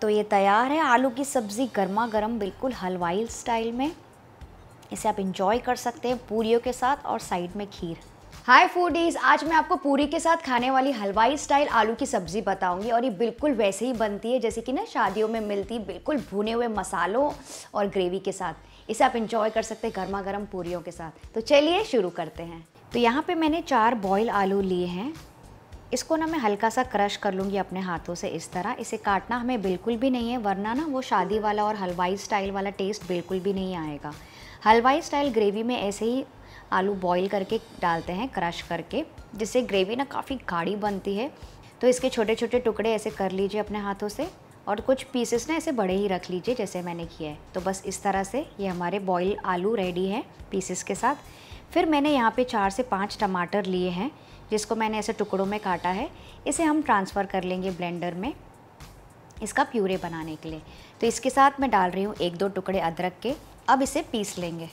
तो ये तैयार है आलू की सब्ज़ी गर्मा गर्म, बिल्कुल हलवाई स्टाइल में। इसे आप इंजॉय कर सकते हैं पूरियों के साथ और साइड में खीर। हाय फूडीज़, आज मैं आपको पूरी के साथ खाने वाली हलवाई स्टाइल आलू की सब्ज़ी बताऊंगी और ये बिल्कुल वैसे ही बनती है जैसे कि ना शादियों में मिलती, बिल्कुल भुने हुए मसालों और ग्रेवी के साथ। इसे आप इंजॉय कर सकते हैं गर्मा गर्म पूरियों के साथ। तो चलिए शुरू करते हैं। तो यहाँ पे मैंने 4 बॉयल आलू लिए हैं। इसको ना मैं हल्का सा क्रश कर लूँगी अपने हाथों से इस तरह। इसे काटना हमें बिल्कुल भी नहीं है, वरना ना वो शादी वाला और हलवाई स्टाइल वाला टेस्ट बिल्कुल भी नहीं आएगा। हलवाई स्टाइल ग्रेवी में ऐसे ही आलू बॉईल करके डालते हैं क्रश करके, जिससे ग्रेवी ना काफ़ी गाढ़ी बनती है। तो इसके छोटे छोटे टुकड़े ऐसे कर लीजिए अपने हाथों से और कुछ पीसेस ना ऐसे बड़े ही रख लीजिए जैसे मैंने किया है। तो बस इस तरह से ये हमारे बॉयल आलू रेडी हैं पीसेस के साथ। फिर मैंने यहाँ पे 4 से 5 टमाटर लिए हैं जिसको मैंने ऐसे टुकड़ों में काटा है। इसे हम ट्रांसफ़र कर लेंगे ब्लेंडर में इसका प्यूरे बनाने के लिए। तो इसके साथ मैं डाल रही हूँ 1-2 टुकड़े अदरक के। अब इसे पीस लेंगे।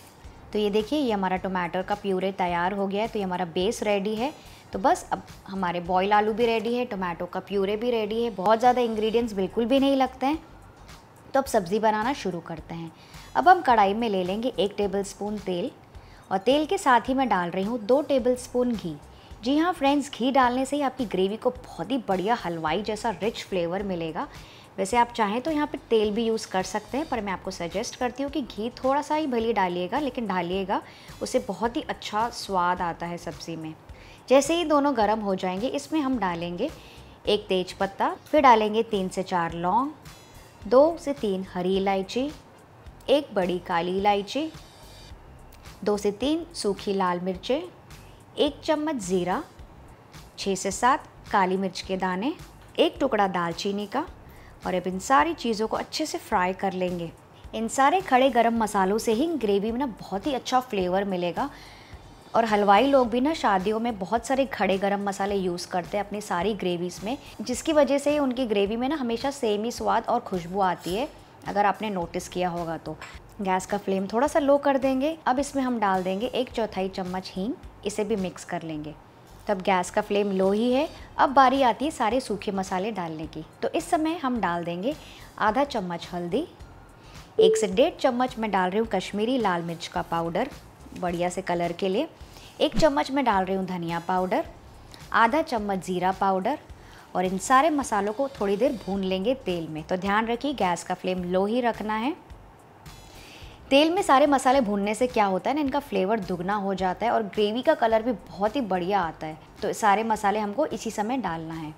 तो ये देखिए, ये हमारा टमाटर का प्यूरे तैयार हो गया है। तो ये हमारा बेस रेडी है। तो बस अब हमारे बॉयल आलू भी रेडी है, टमाटो का प्यूरे भी रेडी है। बहुत ज़्यादा इंग्रेडिएंट्स बिल्कुल भी नहीं लगते हैं। तो अब सब्ज़ी बनाना शुरू करते हैं। अब हम कढ़ाई में ले लेंगे 1 टेबलस्पून तेल और तेल के साथ ही मैं डाल रही हूँ 2 टेबलस्पून घी। जी हाँ फ्रेंड्स, घी डालने से ही आपकी ग्रेवी को बहुत ही बढ़िया हलवाई जैसा रिच फ्लेवर मिलेगा। वैसे आप चाहें तो यहाँ पे तेल भी यूज़ कर सकते हैं, पर मैं आपको सजेस्ट करती हूँ कि घी थोड़ा सा ही भले डालिएगा, लेकिन डालिएगा, उससे बहुत ही अच्छा स्वाद आता है सब्ज़ी में। जैसे ही दोनों गर्म हो जाएंगे, इसमें हम डालेंगे 1 तेज पत्ता, फिर डालेंगे 3 से 4 लौंग, 2 से 3 हरी इलायची, 1 बड़ी काली इलायची, 2 से 3 सूखी लाल मिर्चें, 1 चम्मच ज़ीरा, 6 से 7 काली मिर्च के दाने, 1 टुकड़ा दालचीनी का। और अब इन सारी चीज़ों को अच्छे से फ्राई कर लेंगे। इन सारे खड़े गरम मसालों से ही ग्रेवी में ना बहुत ही अच्छा फ्लेवर मिलेगा। और हलवाई लोग भी ना शादियों में बहुत सारे खड़े गरम मसाले यूज़ करते हैं अपनी सारी ग्रेवीज़ में, जिसकी वजह से उनकी ग्रेवी में ना हमेशा सेम ही स्वाद और खुशबू आती है, अगर आपने नोटिस किया होगा तो। गैस का फ्लेम थोड़ा सा लो कर देंगे। अब इसमें हम डाल देंगे 1/4 चम्मच हींग। इसे भी मिक्स कर लेंगे। तब गैस का फ्लेम लो ही है। अब बारी आती है सारे सूखे मसाले डालने की। तो इस समय हम डाल देंगे आधा चम्मच हल्दी, 1 से 1.5 चम्मच मैं डाल रही हूँ कश्मीरी लाल मिर्च का पाउडर बढ़िया से कलर के लिए, 1 चम्मच मैं डाल रही हूँ धनिया पाउडर, आधा चम्मच ज़ीरा पाउडर। और इन सारे मसालों को थोड़ी देर भून लेंगे तेल में। तो ध्यान रखिए गैस का फ्लेम लो ही रखना है। तेल में सारे मसाले भूनने से क्या होता है ना, इनका फ्लेवर दुगना हो जाता है और ग्रेवी का कलर भी बहुत ही बढ़िया आता है। तो सारे मसाले हमको इसी समय डालना है।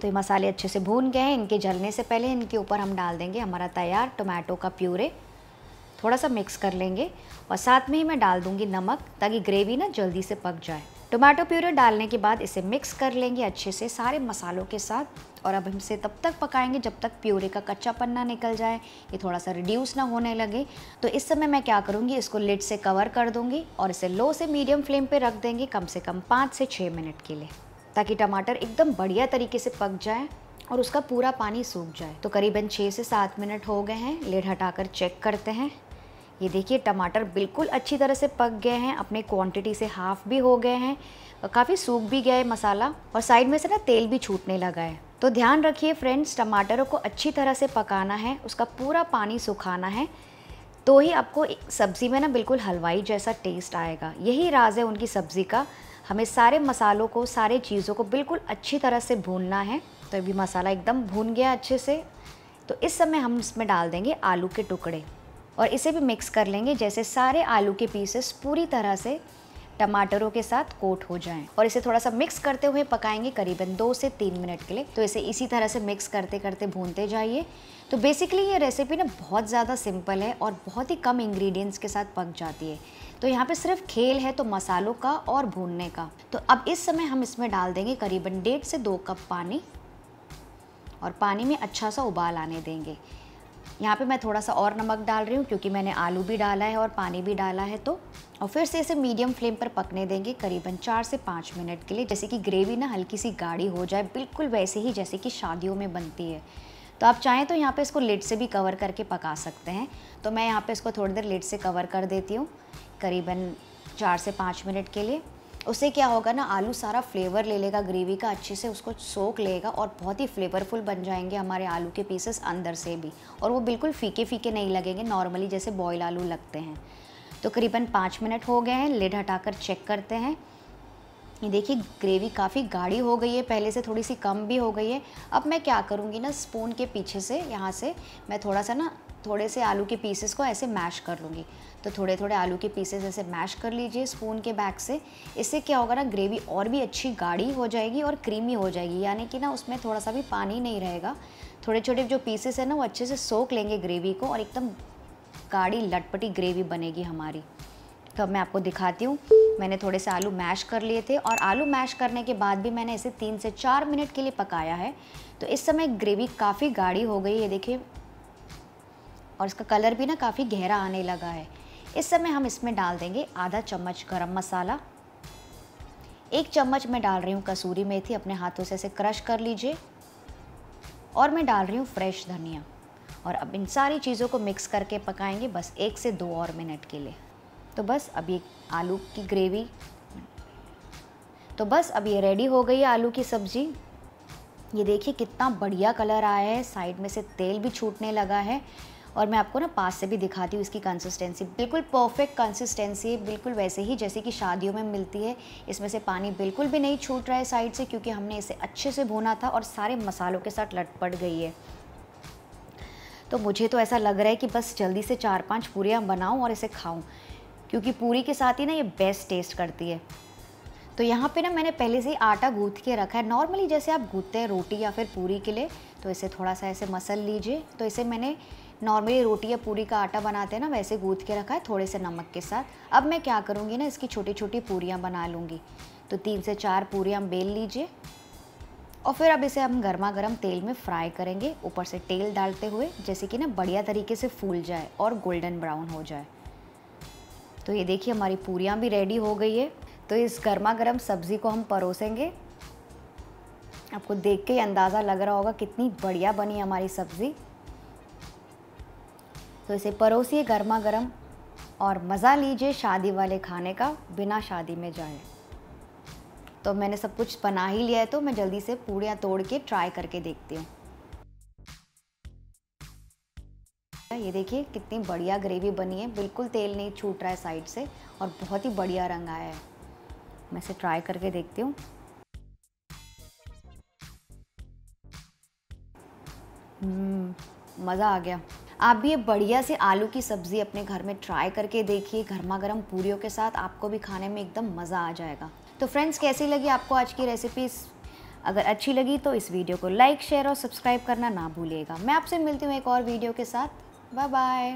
तो ये मसाले अच्छे से भून गए हैं। इनके जलने से पहले इनके ऊपर हम डाल देंगे हमारा तैयार टोमेटो का प्यूरे। थोड़ा सा मिक्स कर लेंगे और साथ में ही मैं डाल दूँगी नमक, ताकि ग्रेवी ना जल्दी से पक जाए। टोमेटो प्यूरे डालने के बाद इसे मिक्स कर लेंगे अच्छे से सारे मसालों के साथ। और अब हम इसे तब तक पकाएंगे जब तक प्यूरे का कच्चापन ना निकल जाए, ये थोड़ा सा रिड्यूस ना होने लगे। तो इस समय मैं क्या करूँगी, इसको लिड से कवर कर दूँगी और इसे लो से मीडियम फ्लेम पे रख देंगे कम से कम 5 से 6 मिनट के लिए, ताकि टमाटर एकदम बढ़िया तरीके से पक जाए और उसका पूरा पानी सूख जाए। तो करीबन 6 से 7 मिनट हो गए हैं। लिड हटाकर चेक करते हैं। ये देखिए, टमाटर बिल्कुल अच्छी तरह से पक गए हैं, अपने क्वांटिटी से हाफ़ भी हो गए हैं, काफ़ी सूख भी गया है मसाला और साइड में से ना तेल भी छूटने लगा है। तो ध्यान रखिए फ्रेंड्स, टमाटरों को अच्छी तरह से पकाना है, उसका पूरा पानी सुखाना है, तो ही आपको सब्ज़ी में ना बिल्कुल हलवाई जैसा टेस्ट आएगा। यही राज है उनकी सब्ज़ी का। हमें सारे मसालों को, सारे चीज़ों को बिल्कुल अच्छी तरह से भूनना है। तो अभी मसाला एकदम भून गया अच्छे से। तो इस समय हम इसमें डाल देंगे आलू के टुकड़े और इसे भी मिक्स कर लेंगे, जैसे सारे आलू के पीसेस पूरी तरह से टमाटरों के साथ कोट हो जाएं। और इसे थोड़ा सा मिक्स करते हुए पकाएंगे करीबन 2 से 3 मिनट के लिए। तो इसे इसी तरह से मिक्स करते करते भूनते जाइए। तो बेसिकली ये रेसिपी ना बहुत ज़्यादा सिंपल है और बहुत ही कम इंग्रेडिएंट्स के साथ पक जाती है। तो यहाँ पे सिर्फ खेल है तो मसालों का और भूनने का। तो अब इस समय हम इसमें डाल देंगे करीबन 1.5 से 2 कप पानी और पानी में अच्छा सा उबाल आने देंगे। यहाँ पे मैं थोड़ा सा और नमक डाल रही हूँ क्योंकि मैंने आलू भी डाला है और पानी भी डाला है। तो और फिर से इसे मीडियम फ्लेम पर पकने देंगे करीबन 4 से 5 मिनट के लिए, जैसे कि ग्रेवी ना हल्की सी गाढ़ी हो जाए, बिल्कुल वैसे ही जैसे कि शादियों में बनती है। तो आप चाहें तो यहाँ पे इसको लिड से भी कवर करके पका सकते हैं। तो मैं यहाँ पे इसको थोड़ी देर लिड से कवर कर देती हूँ करीबन 4 से 5 मिनट के लिए। उससे क्या होगा ना, आलू सारा फ्लेवर ले लेगा ग्रेवी का, अच्छे से उसको सोख लेगा और बहुत ही फ्लेवरफुल बन जाएंगे हमारे आलू के पीसेस अंदर से भी, और वो बिल्कुल फीके फीके नहीं लगेंगे, नॉर्मली जैसे बॉयल आलू लगते हैं। तो करीबन 5 मिनट हो गए हैं, लिड हटाकर चेक करते हैं। ये देखिए ग्रेवी काफ़ी गाढ़ी हो गई है, पहले से थोड़ी सी कम भी हो गई है। अब मैं क्या करूँगी ना, स्पून के पीछे से यहाँ से मैं थोड़े से आलू के पीसेस को ऐसे मैश कर लूँगी। तो थोड़े थोड़े आलू के पीसेस ऐसे मैश कर लीजिए स्पून के बैक से। इससे क्या होगा ना, ग्रेवी और भी अच्छी गाढ़ी हो जाएगी और क्रीमी हो जाएगी, यानी कि ना उसमें थोड़ा सा भी पानी नहीं रहेगा। थोड़े छोटे जो पीसेस है ना, वो अच्छे से सोख लेंगे ग्रेवी को और एकदम गाढ़ी लटपटी ग्रेवी बनेगी हमारी। तो अब मैं आपको दिखाती हूँ। मैंने थोड़े से आलू मैश कर लिए थे और आलू मैश करने के बाद भी मैंने इसे 3 से 4 मिनट के लिए पकाया है। तो इस समय ग्रेवी काफ़ी गाढ़ी हो गई है, देखिए, और इसका कलर भी ना काफ़ी गहरा आने लगा है। इस समय हम इसमें डाल देंगे आधा चम्मच गरम मसाला, 1 चम्मच मैं डाल रही हूँ कसूरी मेथी, अपने हाथों से इसे क्रश कर लीजिए, और मैं डाल रही हूँ फ्रेश धनिया। और अब इन सारी चीज़ों को मिक्स करके पकाएंगे बस 1 से 2 और मिनट के लिए। तो बस अब ये आलू की ग्रेवी, तो बस अब ये रेडी हो गई है आलू की सब्ज़ी। ये देखिए कितना बढ़िया कलर आया है, साइड में से तेल भी छूटने लगा है। और मैं आपको ना पास से भी दिखाती हूँ इसकी कंसिस्टेंसी, बिल्कुल परफेक्ट कंसिस्टेंसी है, बिल्कुल वैसे ही जैसे कि शादियों में मिलती है। इसमें से पानी बिल्कुल भी नहीं छूट रहा है साइड से, क्योंकि हमने इसे अच्छे से भूना था और सारे मसालों के साथ लटपट गई है। तो मुझे तो ऐसा लग रहा है कि बस जल्दी से 4-5 पूरियाँ बनाऊँ और इसे खाऊँ, क्योंकि पूरी के साथ ही ना ये बेस्ट टेस्ट करती है। तो यहाँ पे ना मैंने पहले से ही आटा गूँथ के रखा है, नॉर्मली जैसे आप गूँथते हैं रोटी या फिर पूरी के लिए। तो इसे थोड़ा सा ऐसे मसल लीजिए। तो इसे मैंने नॉर्मली रोटी या पूरी का आटा बनाते हैं ना, वैसे गूँथ के रखा है थोड़े से नमक के साथ। अब मैं क्या करूँगी ना, इसकी छोटी छोटी पूरियाँ बना लूँगी। तो 3 से 4 पूरियाँ बेल लीजिए और फिर अब इसे हम गर्मा गर्म तेल में फ्राई करेंगे, ऊपर से तेल डालते हुए, जैसे कि ना बढ़िया तरीके से फूल जाए और गोल्डन ब्राउन हो जाए। तो ये देखिए हमारी पूरियाँ भी रेडी हो गई है। तो इस गर्मा गर्म सब्ज़ी को हम परोसेंगे। आपको देख के ही अंदाज़ा लग रहा होगा कितनी बढ़िया बनी हमारी सब्ज़ी। तो इसे परोसिए गर्मा गर्म और मज़ा लीजिए शादी वाले खाने का, बिना शादी में जाए। तो मैंने सब कुछ बना ही लिया है, तो मैं जल्दी से पूरियाँ तोड़ के ट्राई करके देखती हूँ। ये देखिए कितनी बढ़िया ग्रेवी बनी है, बिल्कुल तेल नहीं छूट रहा है साइड से और बहुत ही बढ़िया रंग आया है। मैं इसे ट्राई करके देखती हूँ। मज़ा आ गया। आप भी ये बढ़िया से आलू की सब्ज़ी अपने घर में ट्राई करके देखिए, गर्मा गर्म पूरियों के साथ आपको भी खाने में एकदम मज़ा आ जाएगा। तो फ्रेंड्स, कैसी लगी आपको आज की रेसिपीज़? अगर अच्छी लगी तो इस वीडियो को लाइक, शेयर और सब्सक्राइब करना ना भूलिएगा। मैं आपसे मिलती हूँ एक और वीडियो के साथ। Bye bye.